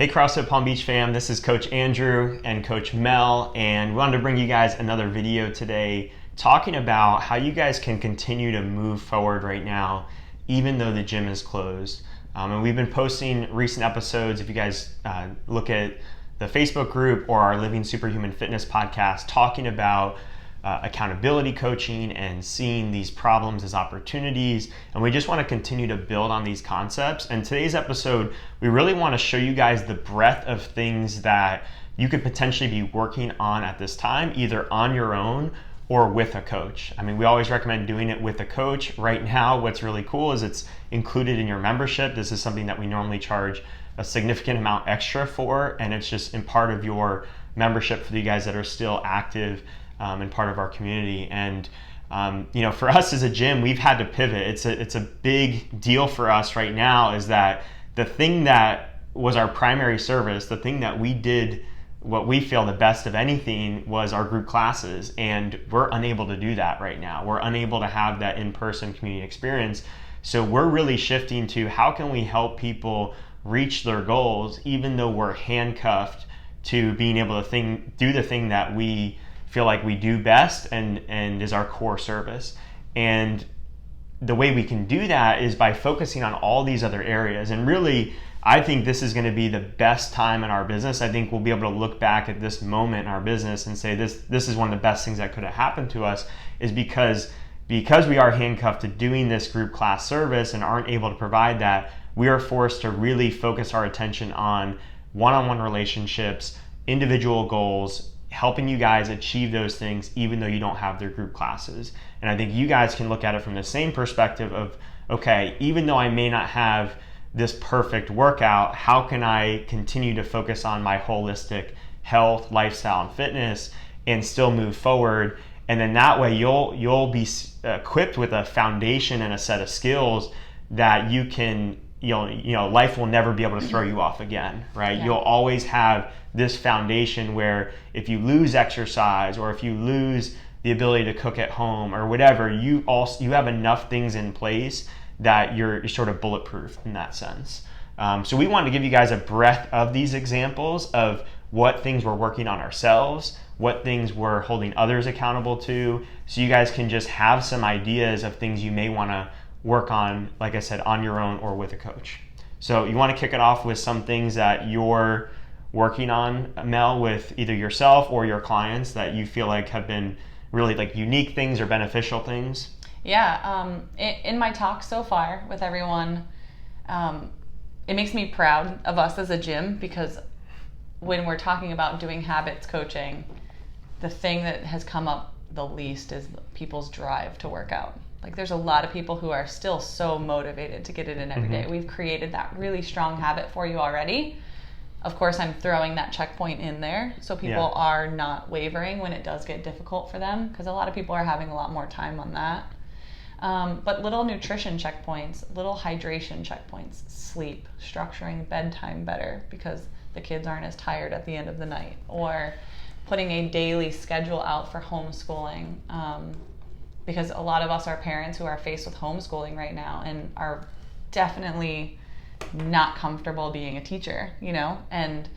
Hey CrossFit Palm Beach fam, this is Coach Andrew and Coach Mel, and we wanted to bring you guys another video today talking about how you guys can continue to move forward right now even though the gym is closed. And we've been posting recent episodes. If you guys look at the Facebook group or our Living Superhuman Fitness podcast, talking about accountability coaching and seeing these problems as opportunities, and we just want to continue to build on these concepts. And today's episode, we really want to show you guys the breadth of things that you could potentially be working on at this time, either on your own or with a coach. I mean, we always recommend doing it with a coach. Right now, what's really cool is it's included in your membership. This is something that we normally charge a significant amount extra for, and it's just in part of your membership for you guys that are still active and part of our community. And for us as a gym, we've had to pivot. It's a big deal for us right now, is that the thing that was our primary service, the thing that we did what we feel the best of anything, was our group classes, and we're unable to do that right now. We're unable to have that in-person community experience. So we're really shifting to how can we help people reach their goals even though we're handcuffed to being able to do the thing that we feel like we do best and is our core service. And the way we can do that is by focusing on all these other areas. And really, I think this is going to be the best time in our business. I think we'll be able to look back at this moment in our business and say this is one of the best things that could have happened to us, is because we are handcuffed to doing this group class service and aren't able to provide that. We are forced to really focus our attention on one-on-one relationships, individual goals, helping you guys achieve those things even though you don't have their group classes. And I think you guys can look at it from the same perspective of, okay, even though I may not have this perfect workout, how can I continue to focus on my holistic health, lifestyle, and fitness and still move forward? And then that way you'll be equipped with a foundation and a set of skills that you can, life will never be able to throw you off again, right? Yeah. You'll always have this foundation where if you lose exercise or if you lose the ability to cook at home or whatever, you have enough things in place that you're sort of bulletproof in that sense. So we wanted to give you guys a breadth of these examples of what things we're working on ourselves, what things we're holding others accountable to, so you guys can just have some ideas of things you may want to work on, like I said, on your own or with a coach. So you want to kick it off with some things that you're working on, Mel, with either yourself or your clients that you feel like have been really like unique things or beneficial things? Yeah, in my talk so far with everyone, it makes me proud of us as a gym, because when we're talking about doing habits coaching, the thing that has come up the least is people's drive to work out. Like, there's a lot of people who are still so motivated to get it in every day. We've created that really strong habit for you already. Of course, I'm throwing that checkpoint in there so people are not wavering when it does get difficult for them, because a lot of people are having a lot more time on that. But little nutrition checkpoints, little hydration checkpoints, sleep, structuring bedtime better because the kids aren't as tired at the end of the night, or putting a daily schedule out for homeschooling. Because a lot of us are parents who are faced with homeschooling right now and are definitely not comfortable being a teacher, and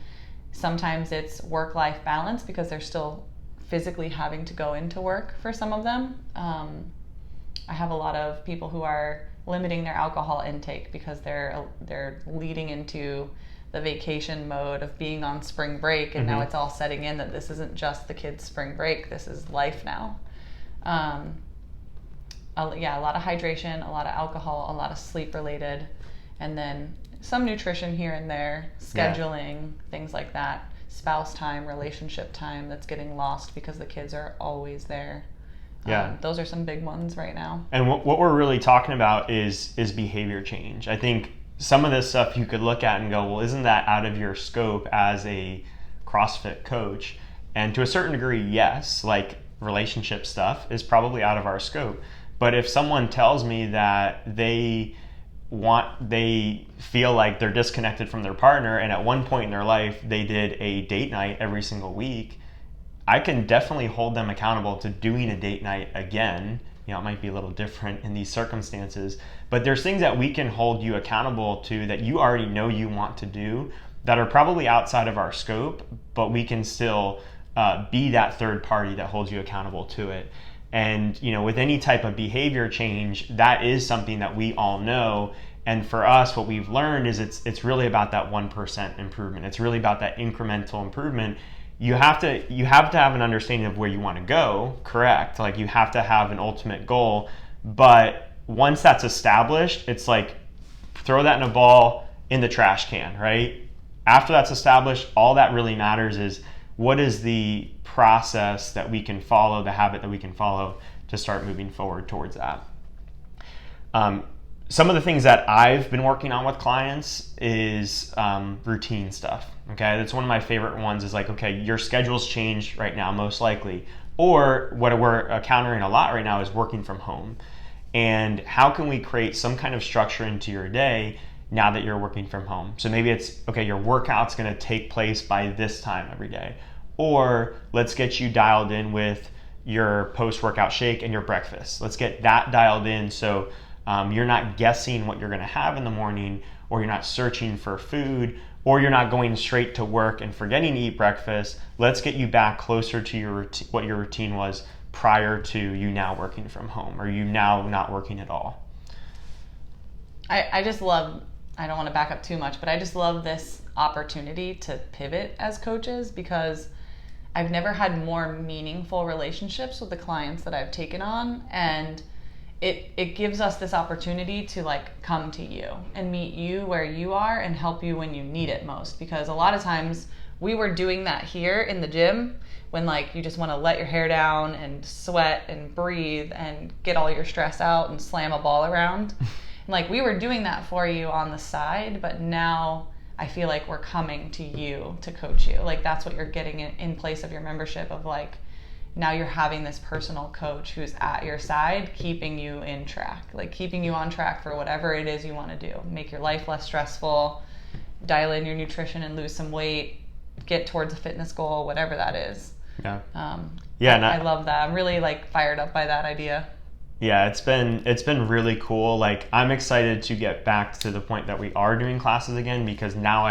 sometimes it's work-life balance because they're still physically having to go into work for some of them. I have a lot of people who are limiting their alcohol intake because they're leading into the vacation mode of being on spring break, and now it's all setting in that this isn't just the kids' spring break, this is life now. A lot of hydration, a lot of alcohol, a lot of sleep related, and then some nutrition here and there, scheduling, things like that, spouse time, relationship time that's getting lost because the kids are always there. Those are some big ones right now. And what we're really talking about is behavior change. I think some of this stuff you could look at and go, well, isn't that out of your scope as a CrossFit coach? And to a certain degree, yes, like relationship stuff is probably out of our scope. But if someone tells me that they feel like they're disconnected from their partner, and at one point in their life they did a date night every single week, I can definitely hold them accountable to doing a date night again. It might be a little different in these circumstances, but there's things that we can hold you accountable to that you already know you want to do, that are probably outside of our scope, but we can still be that third party that holds you accountable to it. And with any type of behavior change, that is something that we all know. And for us, what we've learned is it's really about that 1% improvement. It's really about that incremental improvement. You have to have an understanding of where you want to go, correct? Like, you have to have an ultimate goal. But once that's established, it's like throw that in a ball in the trash can, right? After that's established, all that really matters is what is the process that we can follow, the habit that we can follow to start moving forward towards that. Some of the things that I've been working on with clients is routine stuff. Okay, that's one of my favorite ones. Is like, okay, your schedule's changed right now, most likely, or what we're encountering a lot right now is working from home. And how can we create some kind of structure into your day now that you're working from home? So maybe it's, okay, your workout's going to take place by this time every day, or let's get you dialed in with your post-workout shake and your breakfast. Let's get that dialed in so you're not guessing what you're going to have in the morning, or you're not searching for food, or you're not going straight to work and forgetting to eat breakfast. Let's get you back closer to what your routine was prior to you now working from home, or you now not working at all. I just love, I don't want to back up too much, but I just love this opportunity to pivot as coaches, because I've never had more meaningful relationships with the clients that I've taken on, and it gives us this opportunity to like come to you and meet you where you are and help you when you need it most. Because a lot of times we were doing that here in the gym when like you just want to let your hair down and sweat and breathe and get all your stress out and slam a ball around. And like we were doing that for you on the side, but now I feel like we're coming to you to coach you. Like that's what you're getting in place of your membership, of like, now you're having this personal coach who's at your side, keeping you in track, like keeping you on track for whatever it is you want to do. Make your life less stressful, dial in your nutrition and lose some weight, get towards a fitness goal, whatever that is. Yeah. I love that. I'm really like fired up by that idea. Yeah, it's been really cool. Like, I'm excited to get back to the point that we are doing classes again, because now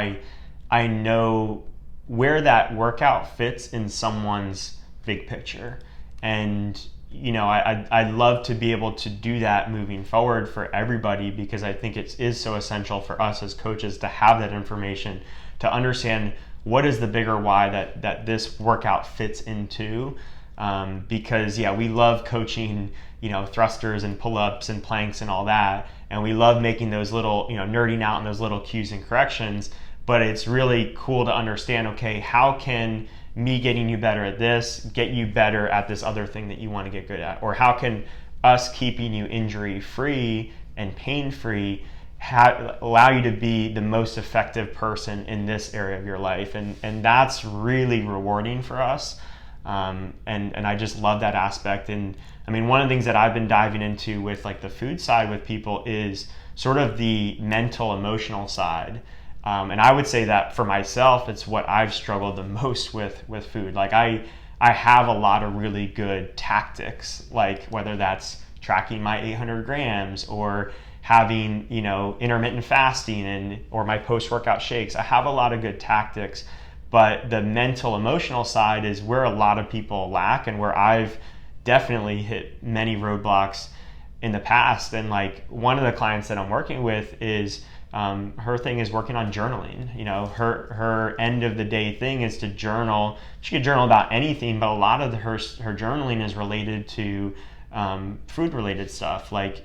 I know where that workout fits in someone's big picture. And I'd love to be able to do that moving forward for everybody, because I think it is so essential for us as coaches to have that information, to understand what is the bigger why that this workout fits into. Because we love coaching, thrusters and pull-ups and planks and all that, and we love making those little, nerding out in those little cues and corrections. But it's really cool to understand, okay, how can me getting you better at this get you better at this other thing that you want to get good at? Or how can us keeping you injury-free and pain-free allow you to be the most effective person in this area of your life? And that's really rewarding for us. And I just love that aspect. And I mean, one of the things that I've been diving into with like the food side with people is sort of the mental, emotional side. And I would say that for myself, it's what I've struggled the most with food. Like I have a lot of really good tactics, like whether that's tracking my 800 grams or having, intermittent fasting or my post-workout shakes. I have a lot of good tactics, but the mental, emotional side is where a lot of people lack, and where I've definitely hit many roadblocks in the past. And like one of the clients that I'm working with is her thing is working on journaling. Her end of the day thing is to journal. She could journal about anything, but a lot of her journaling is related to food related stuff, like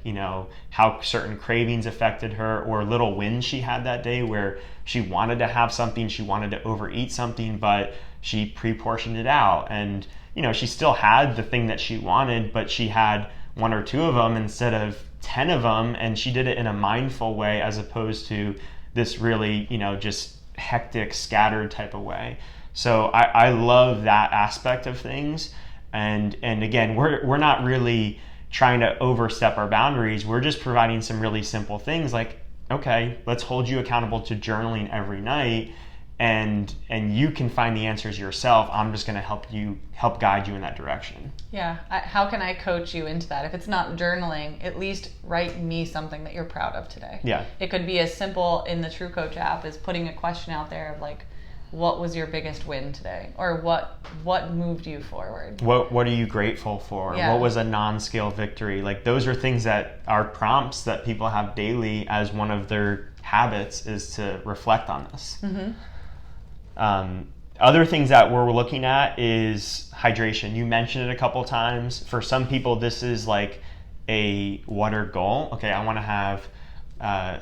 how certain cravings affected her, or little wins she had that day where she wanted to have something, she wanted to overeat something, but she pre-portioned it out, and she still had the thing that she wanted, but she had one or two of them instead of 10 of them, and she did it in a mindful way as opposed to this really just hectic, scattered type of way. So I love that aspect of things. And again, we're not really trying to overstep our boundaries. We're just providing some really simple things like, okay, let's hold you accountable to journaling every night. and you can find the answers yourself. I'm just going to help guide you in that direction. Yeah. How can I coach you into that? If it's not journaling, at least write me something that you're proud of today. Yeah. It could be as simple in the True Coach app as putting a question out there of like, what was your biggest win today? Or what moved you forward? What are you grateful for? Yeah. What was a non-scale victory? Like, those are things that are prompts that people have daily as one of their habits, is to reflect on this. Mm-hmm. Other things that we're looking at is hydration. You mentioned it a couple times. For some people, this is like a water goal. Okay, I want to have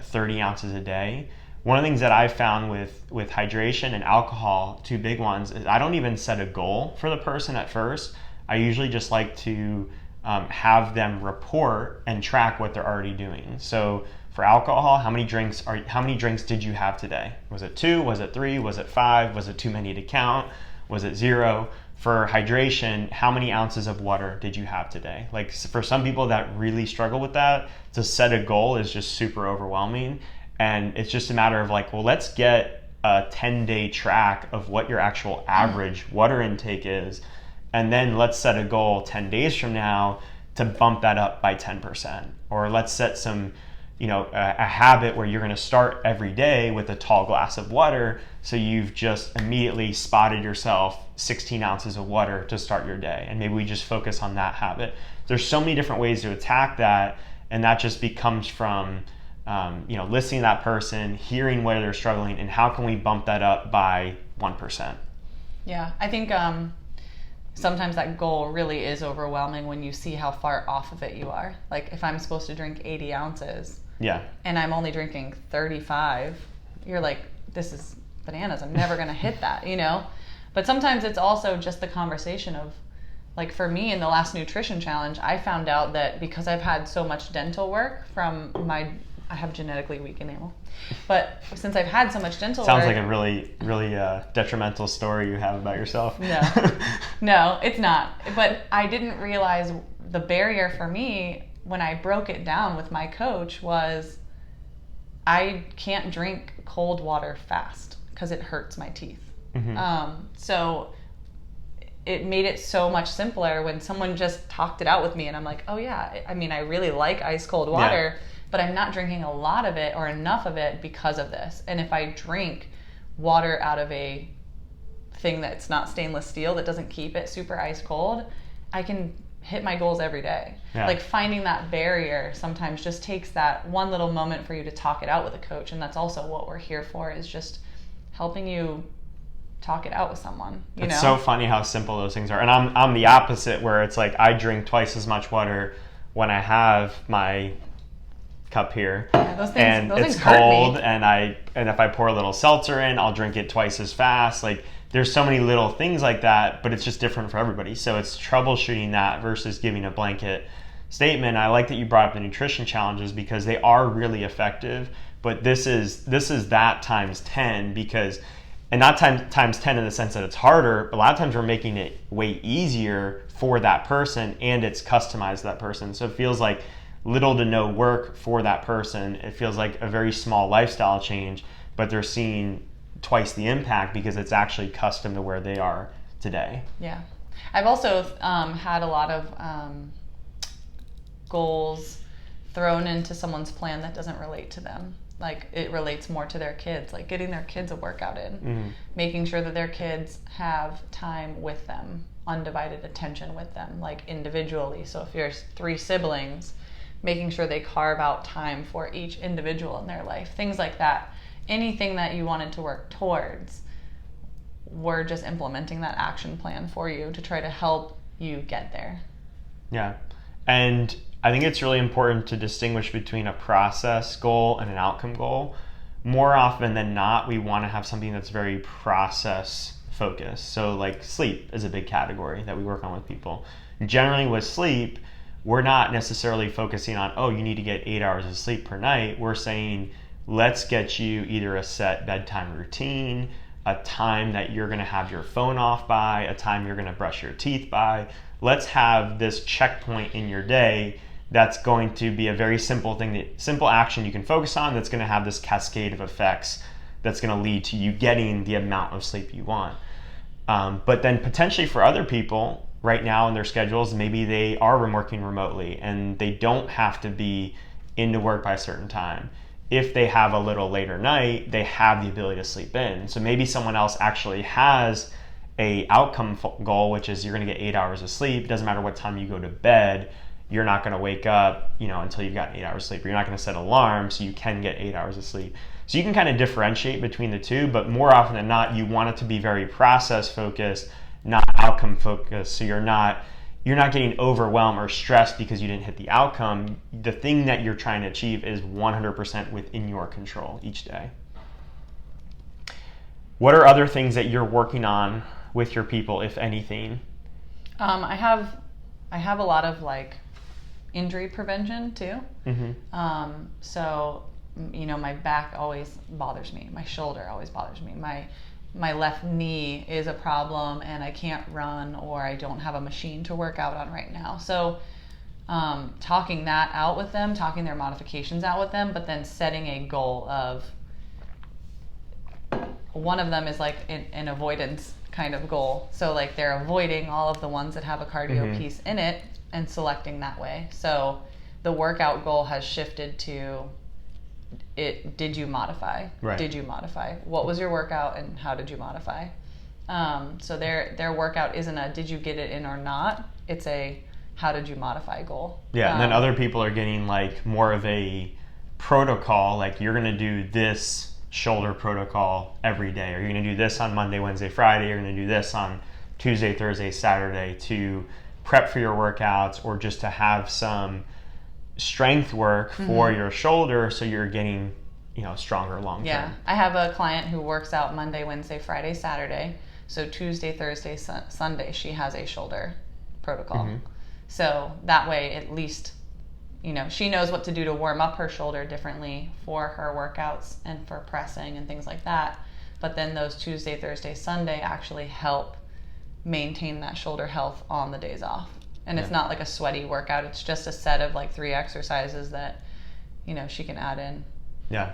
30 ounces a day. One of the things that I've found with hydration and alcohol, two big ones, is I don't even set a goal for the person at first. I usually just like to have them report and track what they're already doing. So for alcohol, how many drinks did you have today? Was it 2? Was it 3? Was it 5? Was it too many to count? Was it 0? For hydration, how many ounces of water did you have today? Like, for some people that really struggle with that, to set a goal is just super overwhelming. And it's just a matter of like, well, let's get a 10-day track of what your actual average water intake is. And then let's set a goal 10 days from now to bump that up by 10%. Or let's set some, a habit where you're going to start every day with a tall glass of water. So you've just immediately spotted yourself 16 ounces of water to start your day. And maybe we just focus on that habit. There's so many different ways to attack that. And that just becomes from, listening to that person, hearing where they're struggling, and how can we bump that up by 1%. Yeah, I think sometimes that goal really is overwhelming when you see how far off of it you are. Like, if I'm supposed to drink 80 ounces, yeah, and I'm only drinking 35, you're like, this is bananas. I'm never going to hit that, But sometimes it's also just the conversation of, like, for me in the last nutrition challenge, I found out that because I've had so much dental work from I have genetically weak enamel, but since I've had so much dental Sounds work... like a really, really detrimental story you have about yourself. No, it's not. But I didn't realize the barrier for me when I broke it down with my coach was I can't drink cold water fast because it hurts my teeth. Mm-hmm. So it made it so much simpler when someone just talked it out with me, and I'm like, oh yeah, I mean, I really like ice cold water, but I'm not drinking a lot of it or enough of it because of this. And if I drink water out of a thing that's not stainless steel, that doesn't keep it super ice cold, I can hit my goals every day. Yeah. Like, finding that barrier sometimes just takes that one little moment for you to talk it out with a coach. And that's also what we're here for, is just helping you talk it out with someone. It's so funny how simple those things are. And I'm the opposite, where it's like I drink twice as much water when I have my cup here, those things it's cold, and if I pour a little seltzer in, I'll drink it twice as fast. Like, there's so many little things like that, but it's just different for everybody. So it's troubleshooting that versus giving a blanket statement. I like that you brought up the nutrition challenges, because they are really effective, but this is that times 10, because, and not times 10 in the sense that it's harder. A lot of times we're making it way easier for that person, and it's customized to that person. So it feels like little to no work for that person. It feels like a very small lifestyle change, but they're seeing twice the impact because it's actually custom to where they are today. Yeah. I've also had a lot of goals thrown into someone's plan that doesn't relate to them. Like, it relates more to their kids, like getting their kids a workout in, making sure that their kids have time with them, undivided attention with them, like individually. So if there's 3 siblings, making sure they carve out time for each individual in their life, things like that. Anything that you wanted to work towards, we're just implementing that action plan for you to try to help you get there. Yeah. And I think it's really important to distinguish between a process goal and an outcome goal. More often than not, we want to have something that's very process focused. So like sleep is a big category that we work on with people. Generally with sleep, we're not necessarily focusing on, oh, you need to get 8 hours of sleep per night. We're saying, let's get you either a set bedtime routine, a time that you're going to have your phone off by, a time you're going to brush your teeth by. Let's have this checkpoint in your day that's going to be a very simple thing, simple action you can focus on, that's going to have this cascade of effects that's going to lead to you getting the amount of sleep you want. But then potentially for other people right now in their schedules, maybe they are working remotely and they don't have to be into work by a certain time. If they have a little later night, they have the ability to sleep in. So maybe someone else actually has a outcome goal, which is you're going to get 8 hours of sleep. It doesn't matter what time you go to bed. You're not going to wake up, until you've got 8 hours of sleep. You're not going to set alarms so you can get 8 hours of sleep. So you can kind of differentiate between the two, but more often than not, you want it to be very process focused, not outcome focused. So you're not getting overwhelmed or stressed because you didn't hit the outcome. The thing that you're trying to achieve is 100% within your control each day. What are other things that you're working on with your people, if anything? I have a lot of injury prevention too. Mm-hmm. So my back always bothers me. My shoulder always bothers me. My left knee is a problem and I can't run, or I don't have a machine to work out on right now. So talking that out with them, talking their modifications out with them, but then setting a goal of, one of them is an avoidance kind of goal. So they're avoiding all of the ones that have a cardio Mm-hmm. piece in it and selecting that way. So the workout goal has shifted to, did you modify? Right. Did you modify? What was your workout and how did you modify? So their workout isn't a did you get it in or not, it's a how did you modify goal. Yeah, and then other people are getting more of a protocol, you're going to do this shoulder protocol every day, or you're going to do this on Monday, Wednesday, Friday, you're going to do this on Tuesday, Thursday, Saturday to prep for your workouts, or just to have some strength work for your shoulder so you're getting stronger long term. Yeah, I have a client who works out Monday, Wednesday, Friday, Saturday. So Tuesday, Thursday, Sunday, she has a shoulder protocol. Mm-hmm. So that way, at least, she knows what to do to warm up her shoulder differently for her workouts and for pressing and things like that. But then those Tuesday, Thursday, Sunday actually help maintain that shoulder health on the days off. And it's not a sweaty workout. It's just a set of 3 exercises that, she can add in. Yeah,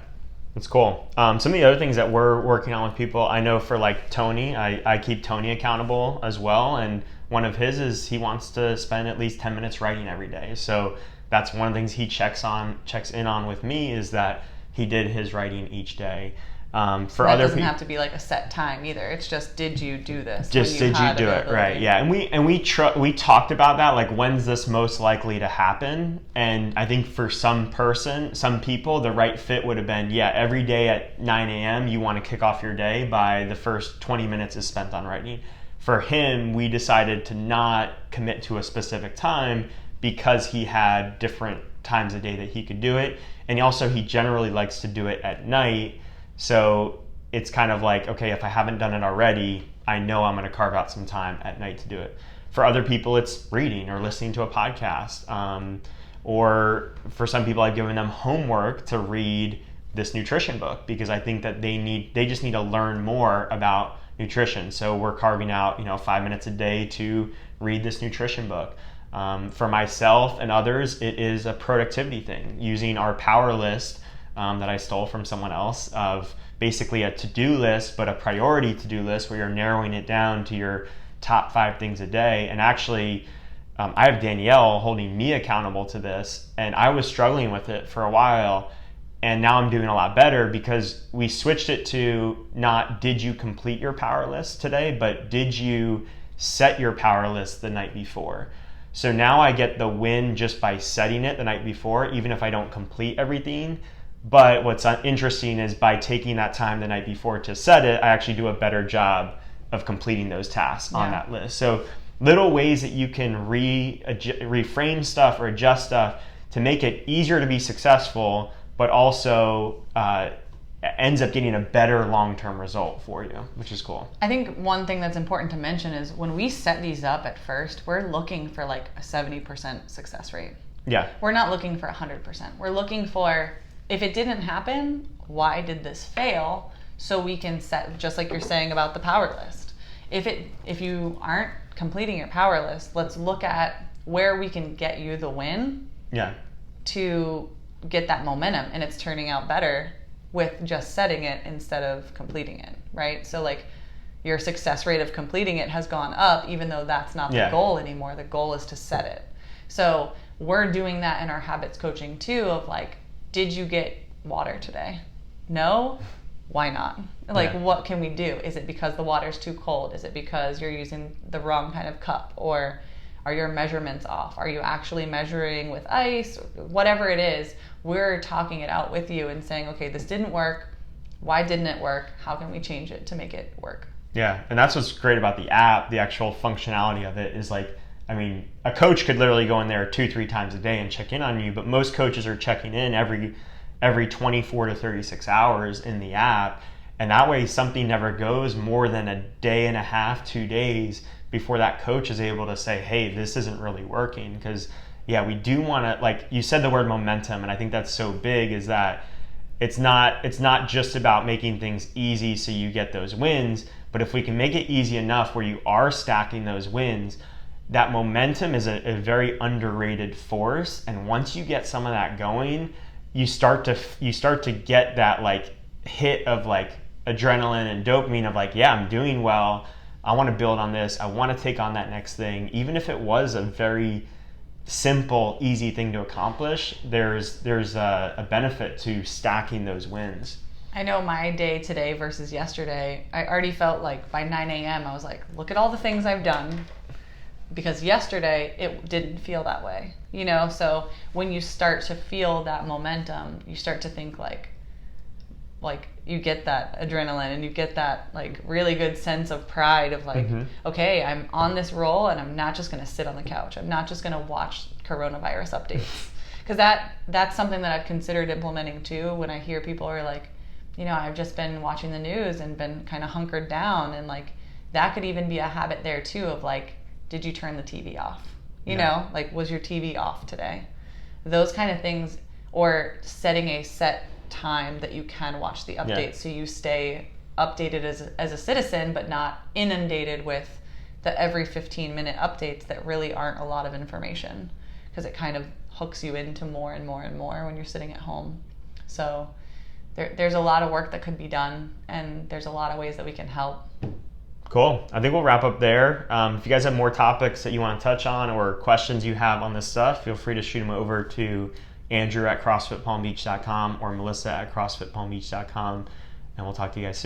that's cool. Some of the other things that we're working on with people, I know for Tony, I keep Tony accountable as well. And one of his is he wants to spend at least 10 minutes writing every day. So that's one of the things he checks in on with me, is that he did his writing each day. For that other doesn't people, have to be a set time either. It's just, did you do this? just did you do it right? Yeah, and we talked about that, when's this most likely to happen? And I think for some people, the right fit would have been, every day at 9 a.m. you want to kick off your day by the first 20 minutes is spent on writing. For him, we decided to not commit to a specific time because he had different times a day that he could do it, and he generally likes to do it at night. So it's kind of okay, if I haven't done it already, I know I'm going to carve out some time at night to do it. For other people, it's reading or listening to a podcast. Or for some people, I've given them homework to read this nutrition book because I think that they just need to learn more about nutrition. So we're carving out 5 minutes a day to read this nutrition book. For myself and others, it is a productivity thing, using our power list that I stole from someone else, of basically a to-do list, but a priority to-do list where you're narrowing it down to your top 5 things a day. And actually, I have Danielle holding me accountable to this, and I was struggling with it for a while, and now I'm doing a lot better because we switched it to not did you complete your power list today, but did you set your power list the night before? So now I get the win just by setting it the night before, even if I don't complete everything. But what's interesting is by taking that time the night before to set it, I actually do a better job of completing those tasks on that list. So little ways that you can reframe stuff or adjust stuff to make it easier to be successful, but also ends up getting a better long-term result for you, which is cool. I think one thing that's important to mention is when we set these up at first, we're looking for a 70% success rate. Yeah. We're not looking for 100%. We're looking for, if it didn't happen, why did this fail? So we can set, just like you're saying about the power list. If you aren't completing your power list, let's look at where we can get you the win. Yeah. To get that momentum, and it's turning out better with just setting it instead of completing it, right? So like your success rate of completing it has gone up, even though that's not the goal anymore. The goal is to set it. So we're doing that in our habits coaching too, of like, did you get water today? No? Why not? Like, what can we do? Is it because the water's too cold? Is it because you're using the wrong kind of cup? Or are your measurements off? Are you actually measuring with ice? Whatever it is, we're talking it out with you and saying, okay, this didn't work. Why didn't it work? How can we change it to make it work? Yeah, and that's what's great about the app. The actual functionality of it is like, I mean, a coach could literally go in there 2-3 times a day and check in on you, but most coaches are checking in every 24 to 36 hours in the app, and that way something never goes more than a day and a half, 2 days before that coach is able to say, hey, this isn't really working. Because we do want to, like you said the word momentum, and I think that's so big, is that it's not just about making things easy so you get those wins, but if we can make it easy enough where you are stacking those wins, that momentum is a very underrated force. And once you get some of that going, you start to get that like hit of like adrenaline and dopamine of like, yeah, I'm doing well. I want to build on this. I want to take on that next thing. Even if it was a very simple, easy thing to accomplish, there's a benefit to stacking those wins. I know my day today versus yesterday, I already felt like by 9 a.m. I was like, look at all the things I've done. Because yesterday it didn't feel that way, you know? So when you start to feel that momentum, you start to think like you get that adrenaline and you get that like really good sense of pride of like, okay, I'm on this roll and I'm not just going to sit on the couch. I'm not just going to watch coronavirus updates. Because that's something that I've considered implementing too, when I hear people are like, you know, I've just been watching the news and been kind of hunkered down, and like that could even be a habit there too of like, did you turn the TV off? You know, like, was your TV off today? Those kind of things, or setting a set time that you can watch the updates so you stay updated as a citizen, but not inundated with the every 15-minute updates that really aren't a lot of information, because it kind of hooks you into more and more and more when you're sitting at home. So there's a lot of work that could be done, and there's a lot of ways that we can help. Cool. I think we'll wrap up there. If you guys have more topics that you want to touch on or questions you have on this stuff, feel free to shoot them over to Andrew at CrossFitPalmBeach.com or Melissa at CrossFitPalmBeach.com, and we'll talk to you guys soon.